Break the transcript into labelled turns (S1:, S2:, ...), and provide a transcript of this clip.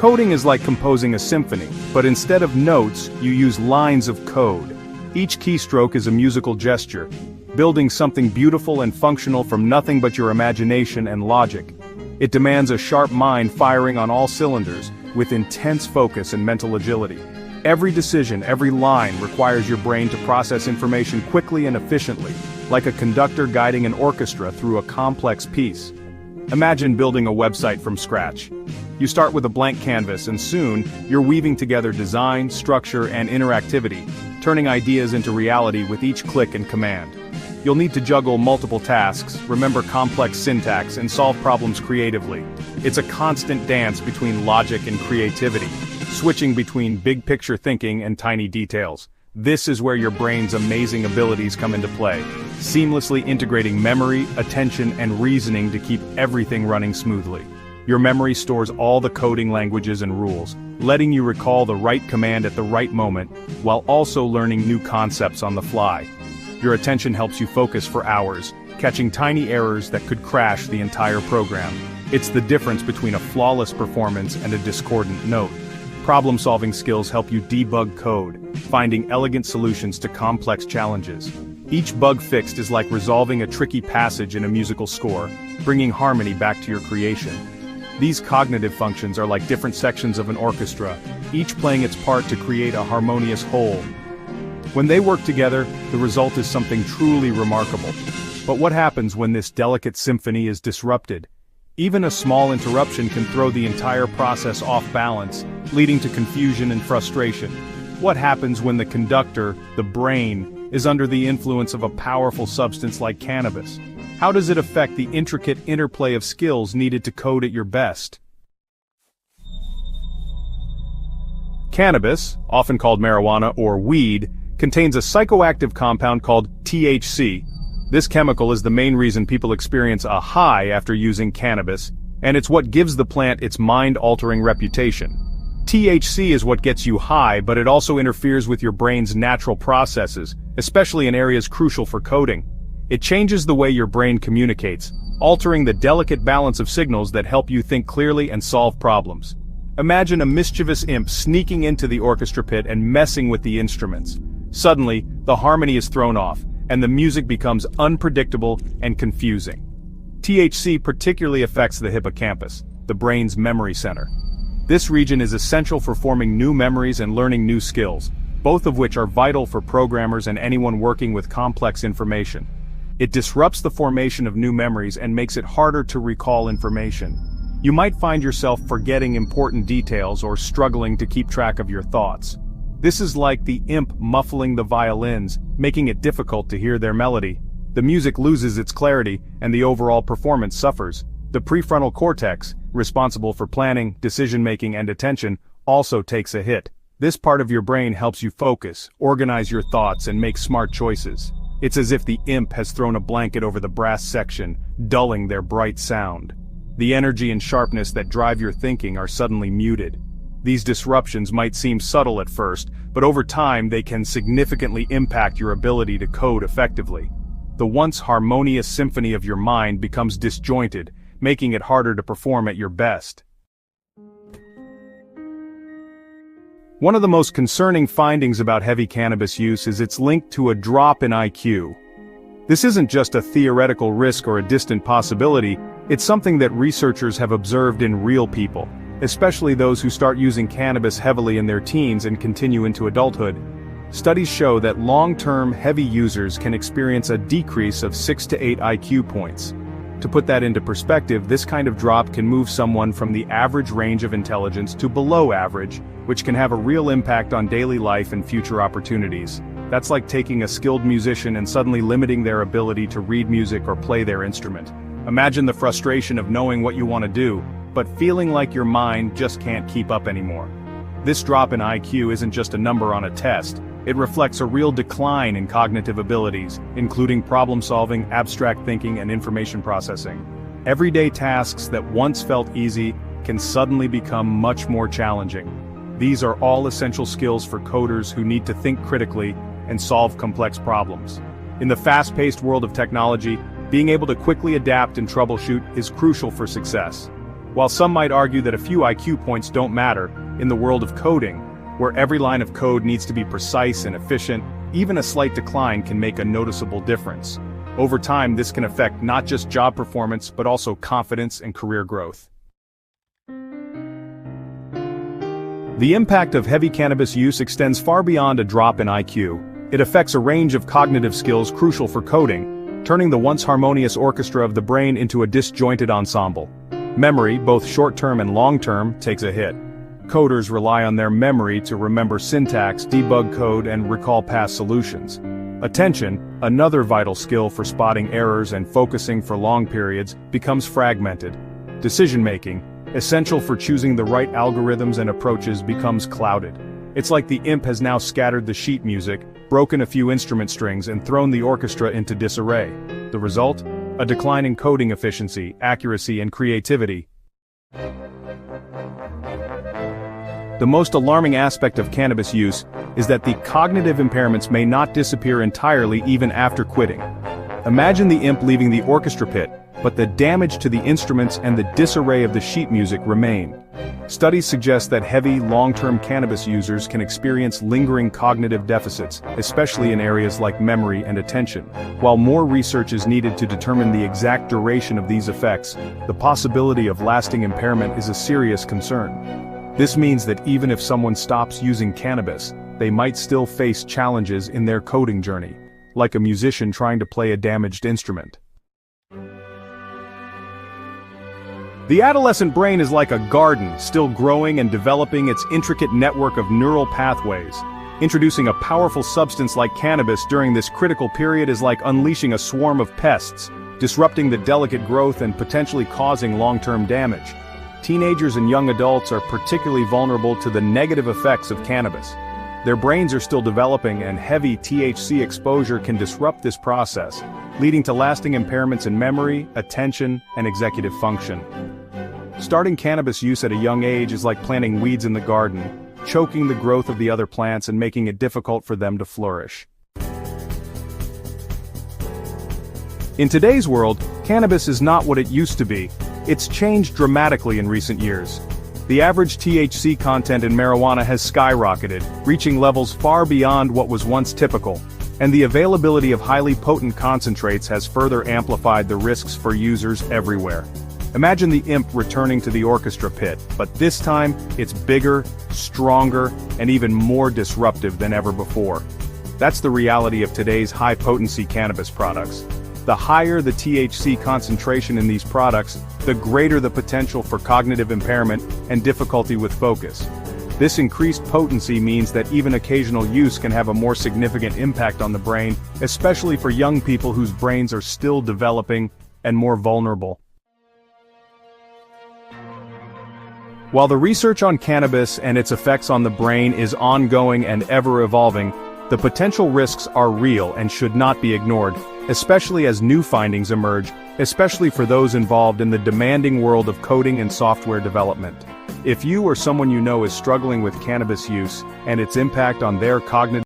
S1: Coding is like composing a symphony, but instead of notes, you use lines of code. Each keystroke is a musical gesture, building something beautiful and functional from nothing but your imagination and logic. It demands a sharp mind firing on all cylinders, with intense focus and mental agility. Every decision, every line requires your brain to process information quickly and efficiently, like a conductor guiding an orchestra through a complex piece. Imagine building a website from scratch. You start with a blank canvas and soon, you're weaving together design, structure, and interactivity, turning ideas into reality with each click and command. You'll need to juggle multiple tasks, remember complex syntax, and solve problems creatively. It's a constant dance between logic and creativity, switching between big-picture thinking and tiny details. This is where your brain's amazing abilities come into play, seamlessly integrating memory, attention, and reasoning to keep everything running smoothly. Your memory stores all the coding languages and rules, letting you recall the right command at the right moment, while also learning new concepts on the fly. Your attention helps you focus for hours, catching tiny errors that could crash the entire program. It's the difference between a flawless performance and a discordant note. Problem-solving skills help you debug code, finding elegant solutions to complex challenges. Each bug fixed is like resolving a tricky passage in a musical score, bringing harmony back to your creation. These cognitive functions are like different sections of an orchestra, each playing its part to create a harmonious whole. When they work together, the result is something truly remarkable. But what happens when this delicate symphony is disrupted? Even a small interruption can throw the entire process off balance, leading to confusion and frustration. What happens when the conductor, the brain, is under the influence of a powerful substance like cannabis? How does it affect the intricate interplay of skills needed to code at your best? Cannabis, often called marijuana or weed, contains a psychoactive compound called THC. This chemical is the main reason people experience a high after using cannabis, and it's what gives the plant its mind-altering reputation. THC is what gets you high, but it also interferes with your brain's natural processes, especially in areas crucial for coding. It changes the way your brain communicates, altering the delicate balance of signals that help you think clearly and solve problems. Imagine a mischievous imp sneaking into the orchestra pit and messing with the instruments. Suddenly, the harmony is thrown off, and the music becomes unpredictable and confusing. THC particularly affects the hippocampus, the brain's memory center. This region is essential for forming new memories and learning new skills, both of which are vital for programmers and anyone working with complex information. It disrupts the formation of new memories and makes it harder to recall information. You might find yourself forgetting important details or struggling to keep track of your thoughts. This is like the imp muffling the violins, making it difficult to hear their melody. The music loses its clarity, and the overall performance suffers. The prefrontal cortex, responsible for planning, decision-making, and attention, also takes a hit. This part of your brain helps you focus, organize your thoughts, and make smart choices. It's as if the imp has thrown a blanket over the brass section, dulling their bright sound. The energy and sharpness that drive your thinking are suddenly muted. These disruptions might seem subtle at first, but over time they can significantly impact your ability to code effectively. The once harmonious symphony of your mind becomes disjointed, making it harder to perform at your best. One of the most concerning findings about heavy cannabis use is its link to a drop in IQ. This isn't just a theoretical risk or a distant possibility, it's something that researchers have observed in real people, especially those who start using cannabis heavily in their teens and continue into adulthood. Studies show that long-term heavy users can experience a decrease of 6 to 8 IQ points. To put that into perspective, this kind of drop can move someone from the average range of intelligence to below average, which can have a real impact on daily life and future opportunities. That's like taking a skilled musician and suddenly limiting their ability to read music or play their instrument. Imagine the frustration of knowing what you want to do, but feeling like your mind just can't keep up anymore. This drop in IQ isn't just a number on a test. It reflects a real decline in cognitive abilities, including problem-solving, abstract thinking, and information processing. Everyday tasks that once felt easy can suddenly become much more challenging. These are all essential skills for coders who need to think critically and solve complex problems. In the fast-paced world of technology, being able to quickly adapt and troubleshoot is crucial for success. While some might argue that a few IQ points don't matter, in the world of coding, where every line of code needs to be precise and efficient, even a slight decline can make a noticeable difference. Over time, this can affect not just job performance but also confidence and career growth. The impact of heavy cannabis use extends far beyond a drop in IQ. It affects a range of cognitive skills crucial for coding, turning the once harmonious orchestra of the brain into a disjointed ensemble. Memory, both short-term and long-term, takes a hit. Coders rely on their memory to remember syntax, debug code, and recall past solutions. Attention, another vital skill for spotting errors and focusing for long periods, becomes fragmented. Decision-making, essential for choosing the right algorithms and approaches, becomes clouded. It's like the imp has now scattered the sheet music, broken a few instrument strings, and thrown the orchestra into disarray. The result? A decline in coding efficiency, accuracy, and creativity. The most alarming aspect of cannabis use is that the cognitive impairments may not disappear entirely even after quitting. Imagine the imp leaving the orchestra pit, but the damage to the instruments and the disarray of the sheet music remain. Studies suggest that heavy, long-term cannabis users can experience lingering cognitive deficits, especially in areas like memory and attention. While more research is needed to determine the exact duration of these effects, the possibility of lasting impairment is a serious concern. This means that even if someone stops using cannabis, they might still face challenges in their coding journey, like a musician trying to play a damaged instrument. The adolescent brain is like a garden, still growing and developing its intricate network of neural pathways. Introducing a powerful substance like cannabis during this critical period is like unleashing a swarm of pests, disrupting the delicate growth and potentially causing long-term damage. Teenagers and young adults are particularly vulnerable to the negative effects of cannabis. Their brains are still developing, and heavy THC exposure can disrupt this process, leading to lasting impairments in memory, attention, and executive function. Starting cannabis use at a young age is like planting weeds in the garden, choking the growth of the other plants and making it difficult for them to flourish. In today's world, cannabis is not what it used to be. It's changed dramatically in recent years. The average THC content in marijuana has skyrocketed, reaching levels far beyond what was once typical, and the availability of highly potent concentrates has further amplified the risks for users everywhere. Imagine the imp returning to the orchestra pit, but this time, it's bigger, stronger, and even more disruptive than ever before. That's the reality of today's high-potency cannabis products. The higher the THC concentration in these products, the greater the potential for cognitive impairment and difficulty with focus. This increased potency means that even occasional use can have a more significant impact on the brain, especially for young people whose brains are still developing and more vulnerable. While the research on cannabis and its effects on the brain is ongoing and ever-evolving, the potential risks are real and should not be ignored, especially as new findings emerge, especially for those involved in the demanding world of coding and software development. If you or someone you know is struggling with cannabis use and its impact on their cognitive